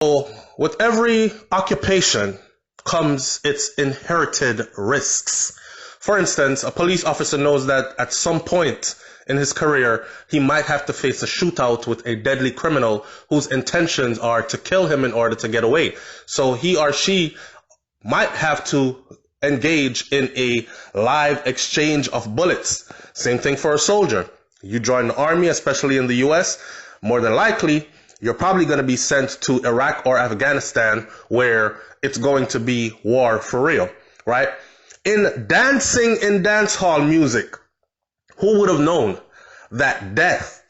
So, with every occupation comes its inherited risks. For instance, a police officer knows that at some point in his career, he might have to face a shootout with a deadly criminal whose intentions are to kill him in order to get away. So he or she might have to engage in a live exchange of bullets. Same thing for a soldier. You join the army, especially in the US, more than likely, you're probably going to be sent to Iraq or Afghanistan where it's going to be war for real, right? In dancing in dancehall music, who would have known that death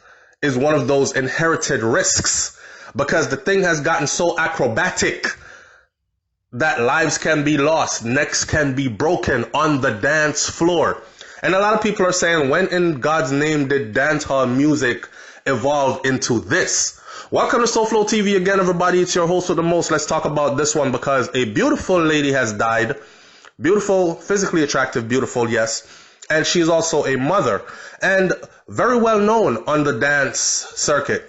is one of those inherited risks? Because the thing has gotten so acrobatic that lives can be lost, necks can be broken on the dance floor. And a lot of people are saying, when in God's name did dancehall music evolve into this? Welcome to SoFlo TV again, everybody. It's your host with the most. Let's talk about this one because a beautiful lady has died. Beautiful, physically attractive, beautiful, yes. And she's also a mother and very well known on the dance circuit.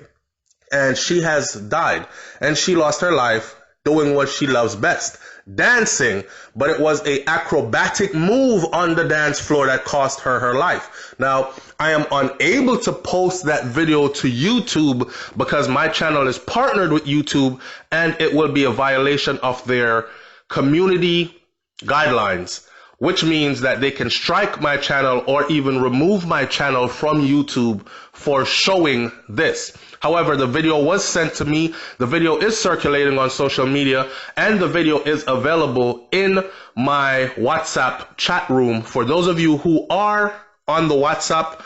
And she has died and she lost her life doing what she loves best, dancing, but it was a acrobatic move on the dance floor that cost her her life. Now, I am unable to post that video to YouTube because my channel is partnered with YouTube and it will be a violation of their community guidelines, which means that they can strike my channel or even remove my channel from YouTube for showing this. However, the video was sent to me, the video is circulating on social media, and the video is available in my WhatsApp chat room. For those of you who are on the WhatsApp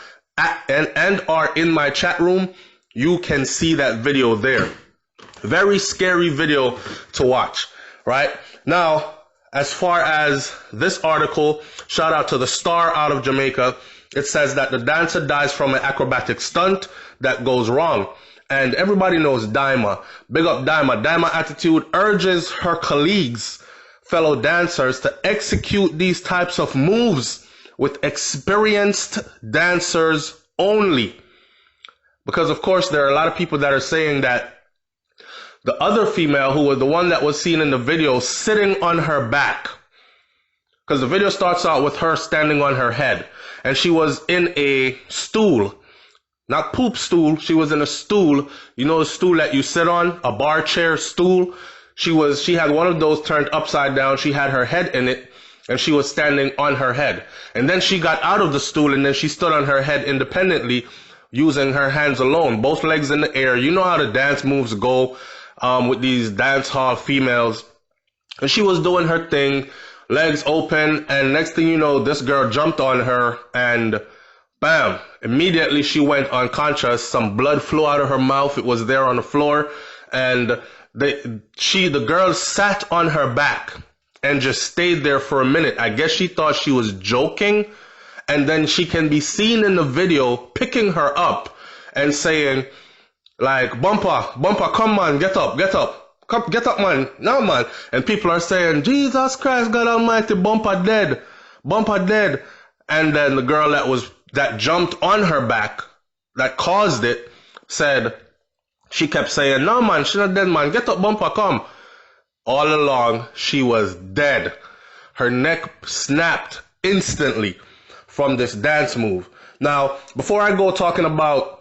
and are in my chat room, you can see that video there. Very scary video to watch, right? Now, as far as this article, shout out to the Star out of Jamaica. It says that the dancer dies from an acrobatic stunt that goes wrong. And everybody knows Daima. Big up Daima. Daima Attitude urges her colleagues, fellow dancers, to execute these types of moves with experienced dancers only. Because, of course, there are a lot of people that are saying that the other female, who was the one that was seen in the video, sitting on her back. Because the video starts out with her standing on her head. And she was in a stool. Not poop stool. She was in a stool. You know the stool that you sit on? A bar chair stool. She had one of those turned upside down. She had her head in it. And she was standing on her head. And then she got out of the stool and then she stood on her head independently using her hands alone. Both legs in the air. You know how the dance moves go with these dance hall females. And she was doing her thing. Legs open. And next thing you know, this girl jumped on her and bam, immediately she went unconscious. Some blood flew out of her mouth. It was there on the floor. And the girl sat on her back and just stayed there for a minute. I guess she thought she was joking. And then she can be seen in the video picking her up and saying, like, Bumpa, come man, get up. Come, get up, man. Now, man. And people are saying, Jesus Christ, God Almighty, Bumpa dead. And then the girl that jumped on her back, that caused it, she kept saying, no, man, she's not dead, man. Get up, Bumpa, come. All along, she was dead. Her neck snapped instantly from this dance move. Now, before I go talking about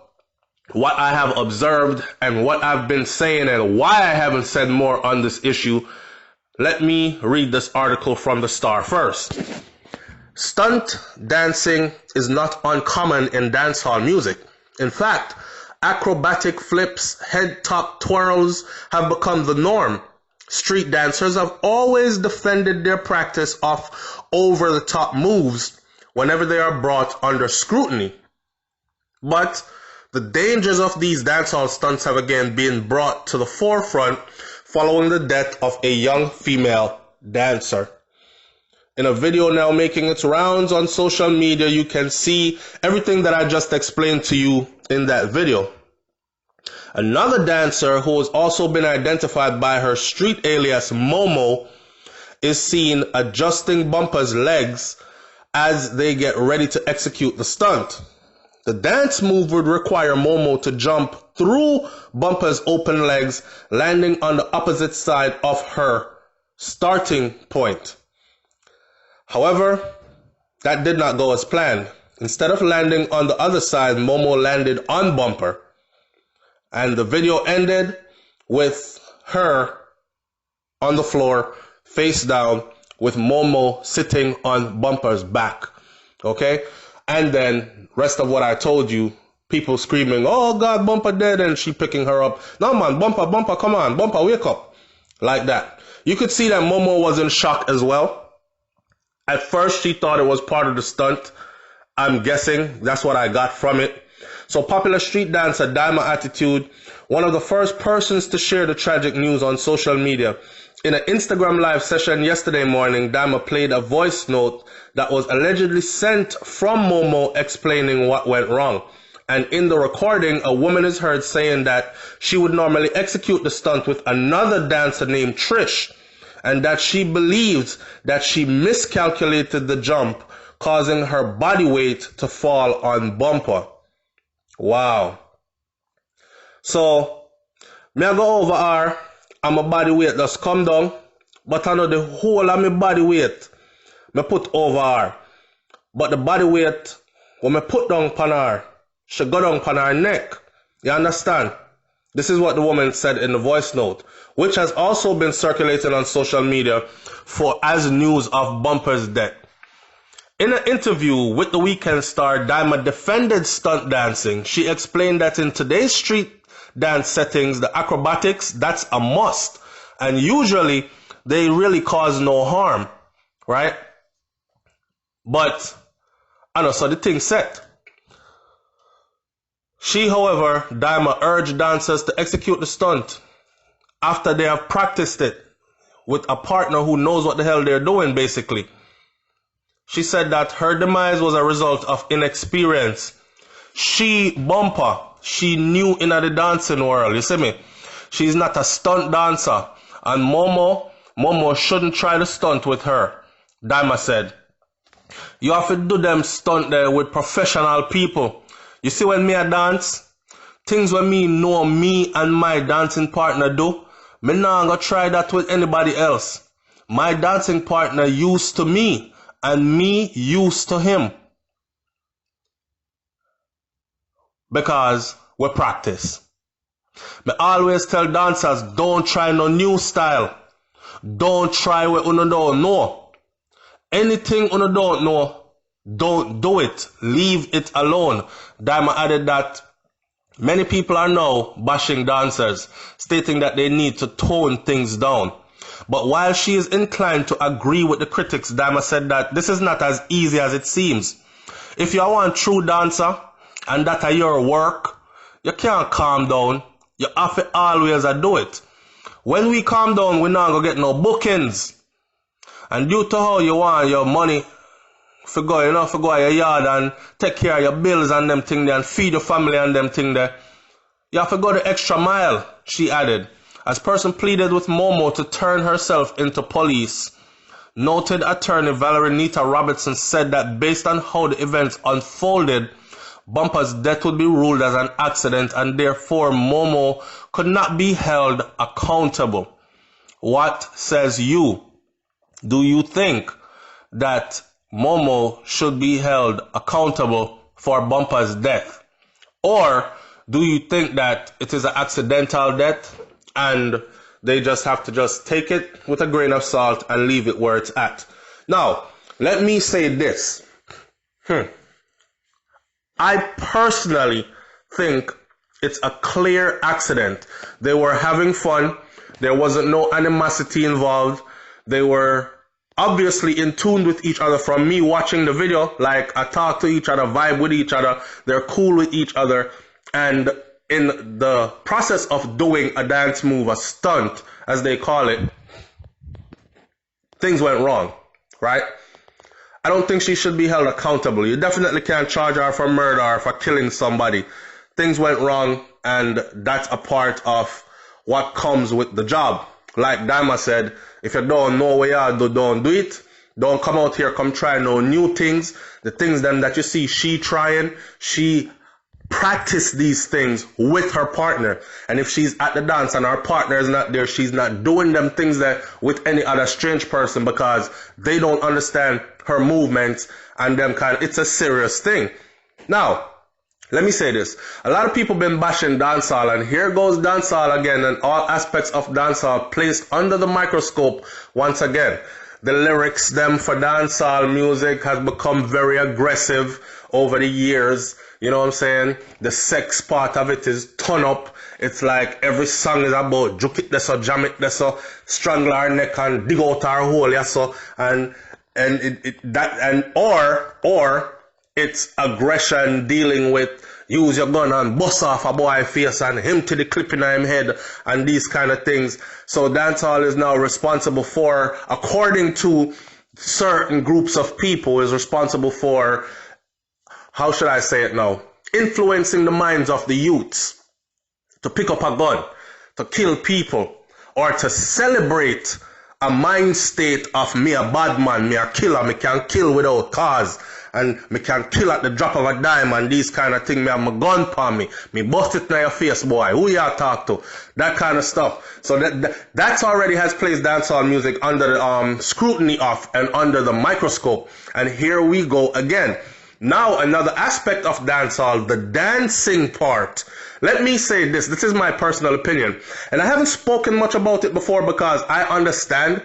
what I have observed and what I've been saying and why I haven't said more on this issue, let me read this article from the Star first. Stunt dancing is not uncommon in dancehall music. In fact, acrobatic flips, head-top twirls have become the norm. Street dancers have always defended their practice of over-the-top moves whenever they are brought under scrutiny. But the dangers of these dancehall stunts have again been brought to the forefront following the death of a young female dancer. In a video now making its rounds on social media, you can see everything that I just explained to you in that video. Another dancer who has also been identified by her street alias Momo is seen adjusting Bumpa's legs as they get ready to execute the stunt. The dance move would require Momo to jump through Bumpa's open legs, landing on the opposite side of her starting point. However, that did not go as planned. Instead of landing on the other side, Momo landed on Bumpa, and the video ended with her on the floor, face down, with Momo sitting on Bumpa's back. Okay? And then, rest of what I told you, people screaming, "Oh God, Bumpa dead," and she picking her up. "No man, Bumpa, come on, Bumpa, wake up." Like that. You could see that Momo was in shock as well. At first, she thought it was part of the stunt. I'm guessing that's what I got from it. So popular street dancer Daima Attitude, one of the first persons to share the tragic news on social media. In an Instagram live session yesterday morning, Daima played a voice note that was allegedly sent from Momo explaining what went wrong. And in the recording, a woman is heard saying that she would normally execute the stunt with another dancer named Trish, and that she believes that she miscalculated the jump, causing her body weight to fall on Bumpa. Wow. So, me I go over her, and my body weight just come down, but I know the whole of my body weight me put over her. But the body weight, when me put down upon her, she go down upon her neck. You understand? This is what the woman said in the voice note, which has also been circulating on social media for as news of Bumpa's death. In an interview with the Weekend star, Daima defended stunt dancing. She explained that in today's street dance settings, the acrobatics, that's a must. And usually, they really cause no harm, right? But, I know, so the thing set. She, however, Daima urged dancers to execute the stunt after they have practiced it with a partner who knows what the hell they're doing, basically. She said that her demise was a result of inexperience. She, Bumpa, she knew in the dancing world, you see me? She's not a stunt dancer. And Momo shouldn't try the stunt with her. Daima said, "You have to do them stunt there with professional people. You see when me a dance, things when me know me and my dancing partner do, me not gonna try that with anybody else. My dancing partner used to me, and me used to him. Because we practice. Me always tell dancers, don't try no new style. Don't try what you don't know. Anything you don't know, don't do it. Leave it alone." Daima added that many people are now bashing dancers, stating that they need to tone things down. But while she is inclined to agree with the critics, Daima said that this is not as easy as it seems. If you are one true dancer, and that are your work, you can't calm down. You have to always do it. When we calm down, we're not going to get no bookings. And due to how you want your money, for go to your yard and take care of your bills and them thing there and feed your family and them thing there, you have to go the extra mile, she added, as person pleaded with Momo to turn herself into police. Noted attorney Valerie Nita Robertson said that based on how the events unfolded, Bumpa's death would be ruled as an accident and therefore Momo could not be held accountable. What says you? Do you think that Momo should be held accountable for Bumpa's death? Or do you think that it is an accidental death and they just have to just take it with a grain of salt and leave it where it's at? Now, let me say this. I personally think it's a clear accident. They were having fun. There wasn't no animosity involved. They were obviously in tune with each other from me watching the video. Like, I talk to each other, vibe with each other. They're cool with each other. And in the process of doing a dance move, a stunt, as they call it, things went wrong, right? I don't think she should be held accountable. You definitely can't charge her for murder or for killing somebody. Things went wrong, and that's a part of what comes with the job. Like Daima said, if you don't know what you do, don't do it. Don't come out here, come try no new things. The things them that you see she trying, she practice these things with her partner. And if she's at the dance and her partner is not there, she's not doing them things that with any other strange person because they don't understand her movements and them kind of, it's a serious thing. Now, let me say this. A lot of people been bashing dancehall, and here goes dancehall again, and all aspects of dancehall placed under the microscope once again. The lyrics, them for dancehall music has become very aggressive over the years. You know what I'm saying? The sex part of it is turn up. It's like every song is about juke it this or jam it this or strangle our neck and dig out our hole, yeah, so or it's aggression dealing with use your gun and bust off a boy face and him to the clip in him head and these kind of things. So dancehall is now responsible for, according to certain groups of people, is responsible for, how should I say it now, influencing the minds of the youths to pick up a gun, to kill people, or to celebrate a mind state of me a bad man, me a killer, me can kill without cause, and me can kill at the drop of a dime and these kind of thing. Me have my gun on me bust it in your face, boy. Who y'all talk to? That kind of stuff. So that's already has placed dancehall music under the scrutiny of and under the microscope. And here we go again. Now another aspect of dancehall, the dancing part. Let me say this. This is my personal opinion, and I haven't spoken much about it before because I understand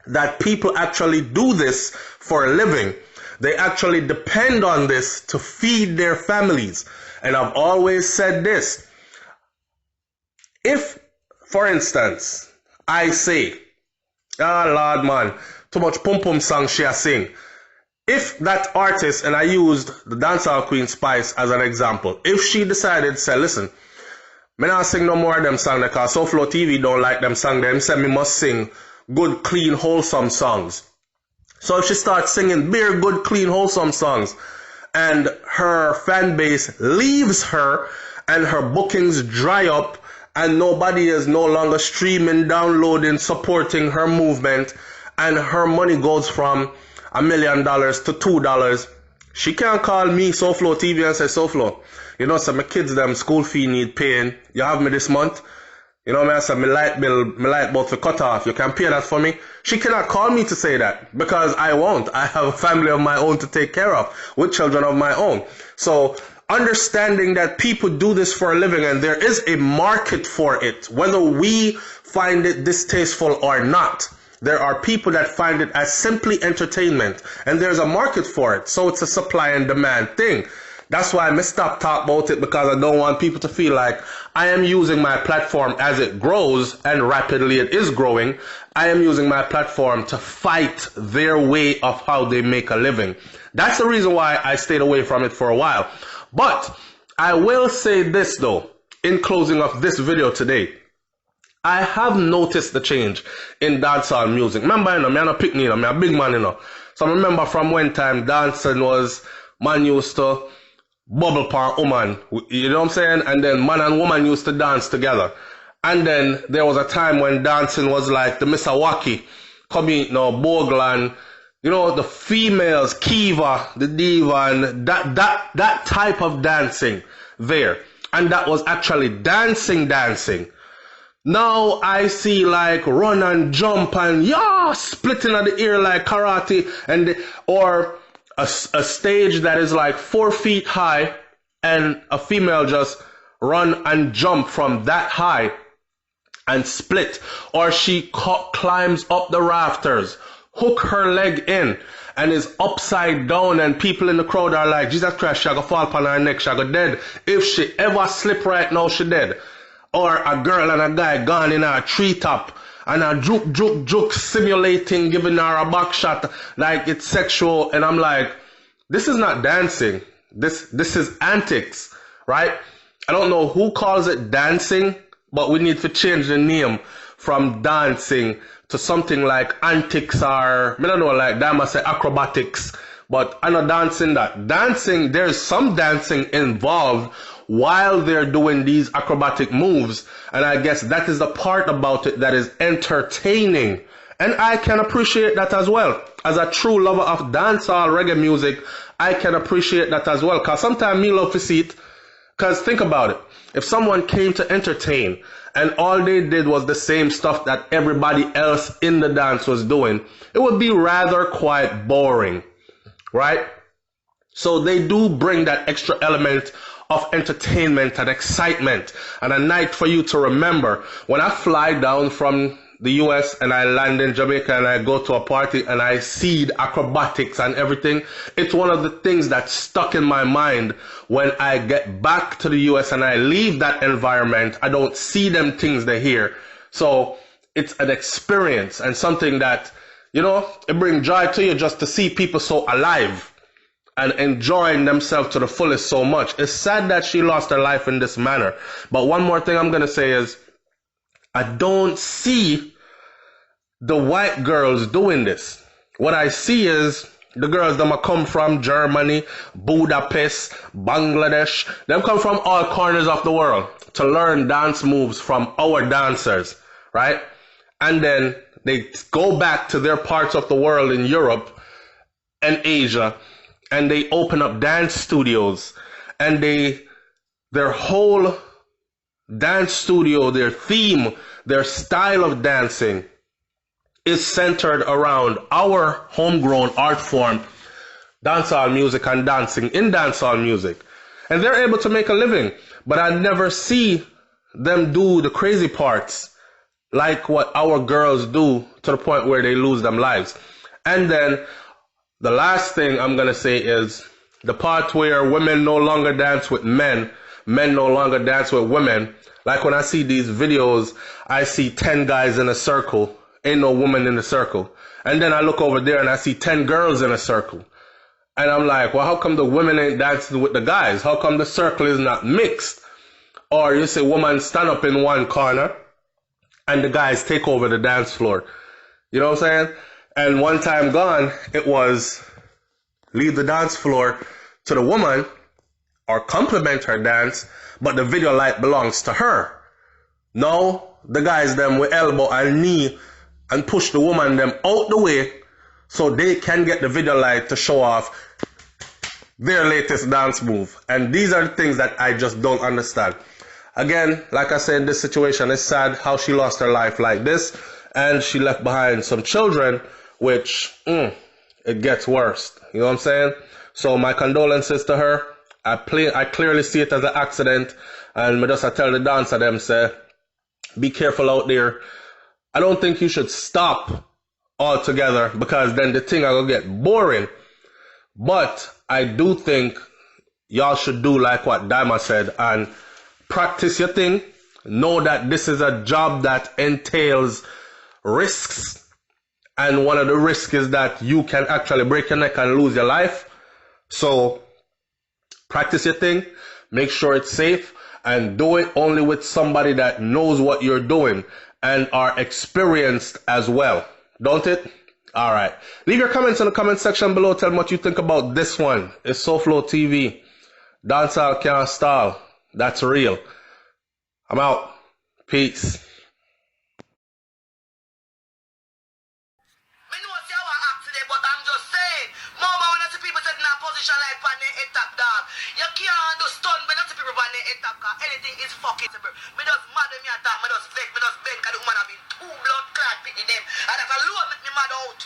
that people actually do this for a living. They actually depend on this to feed their families. And I've always said this. If, for instance, I say, Lord man, too much pum pum song she a sing. If that artist, and I used the dancehall queen Spice as an example, if she decided to say, listen, me not sing no more of them songs because SoFlo TV don't like them songs, them say me must sing good, clean, wholesome songs. So if she starts singing bare, good, clean, wholesome songs, and her fan base leaves her, and her bookings dry up, and nobody is no longer streaming, downloading, supporting her movement, and her money goes from $1 million to $2, she can't call me SoFlo TV and say, SoFlo, you know, so my kids, them school fee need paying. You have me this month. You know, I said, my light bill for cut off. You can pay that for me. She cannot call me to say that because I won't. I have a family of my own to take care of with children of my own. So understanding that people do this for a living and there is a market for it, whether we find it distasteful or not. There are people that find it as simply entertainment, and there's a market for it. So it's a supply and demand thing. That's why I stop talking about it, because I don't want people to feel like I am using my platform as it grows, and rapidly it is growing. I am using my platform to fight their way of how they make a living. That's the reason why I stayed away from it for a while. But I will say this though, in closing of this video today. I have noticed the change in dancehall music. Remember, you know, I'm a picnic, I'm a big man, you know. So I remember from when time dancing was, man used to bubble pan woman, you know what I'm saying? And then man and woman used to dance together. And then there was a time when dancing was like the Misawaki, coming, you know, Boglan, you know, the females, Kiva, the Diva, and that type of dancing there. And that was actually dancing. Now I see like run and jump and splitting at the ear like karate, and or a stage that is like 4 feet high and a female just run and jump from that high and split, or she climbs up the rafters, hook her leg in and is upside down, and people in the crowd are like, Jesus Christ, she go fall upon her neck, she go dead. If she ever slip right now, she dead. Or a girl and a guy gone in a treetop and a juke simulating giving her a back shot like it's sexual, and I'm like, this is not dancing. This is antics, right? I don't know who calls it dancing, but we need to change the name from dancing to something like antics, or I don't know, like that must say acrobatics, but I'm not dancing that. Dancing, there's some dancing involved while they're doing these acrobatic moves, and I guess that is the part about it that is entertaining, and I can appreciate that as well. As a true lover of dancehall reggae music, I can appreciate that as well, because sometimes me love to see it, Because think about it. If someone came to entertain and all they did was the same stuff that everybody else in the dance was doing, it would be rather quite boring, right? So they do bring that extra element of entertainment and excitement and a night for you to remember. When I fly down from the US and I land in Jamaica and I go to a party and I see the acrobatics and everything, it's one of the things that's stuck in my mind. When I get back to the US and I leave that environment, I don't see them things they hear. So it's an experience and something that, you know, it brings joy to you just to see people so alive and enjoying themselves to the fullest so much. It's sad that she lost her life in this manner. But one more thing I'm going to say is, I don't see the white girls doing this. What I see is the girls that come from Germany, Budapest, Bangladesh. Them come from all corners of the world to learn dance moves from our dancers, right? And then they go back to their parts of the world in Europe and Asia, and they open up dance studios, and their whole dance studio, their theme, their style of dancing is centered around our homegrown art form, dancehall music and dancing in dancehall music. And they're able to make a living, but I never see them do the crazy parts like what our girls do to the point where they lose them lives. And then the last thing I'm going to say is the part where women no longer dance with men, men no longer dance with women. Like when I see these videos, I see 10 guys in a circle, ain't no woman in the circle. And then I look over there and I see 10 girls in a circle. And I'm like, well, how come the women ain't dancing with the guys? How come the circle is not mixed? Or you say women stand up in one corner and the guys take over the dance floor. You know what I'm saying? And one time gone, it was leave the dance floor to the woman or compliment her dance, but the video light belongs to her. No, the guys them with elbow and knee and push the woman them out the way so they can get the video light to show off their latest dance move. And these are the things that I just don't understand. Again, like I said, this situation is sad how she lost her life like this, and she left behind some children, which it gets worse. You know what I'm saying? So my condolences to her. I clearly see it as an accident, and I tell the dancer them, say, be careful out there. I don't think you should stop altogether, because then the thing will get boring. But I do think y'all should do like what Daima said and practice your thing. Know that this is a job that entails risks. And one of the risks is that you can actually break your neck and lose your life. So practice your thing. Make sure it's safe. And do it only with somebody that knows what you're doing and are experienced as well. Don't it? All right. Leave your comments in the comment section below. Tell me what you think about this one. It's SoFlo TV. Dancehall can't stall. That's real. I'm out. Peace. You can't do stun, but not the people when they enter, anything is fucking simple. Me just mad when me attack, me just vex, me just bend, cause the woman have been too blood clad picking them. And that's a load make me mad out.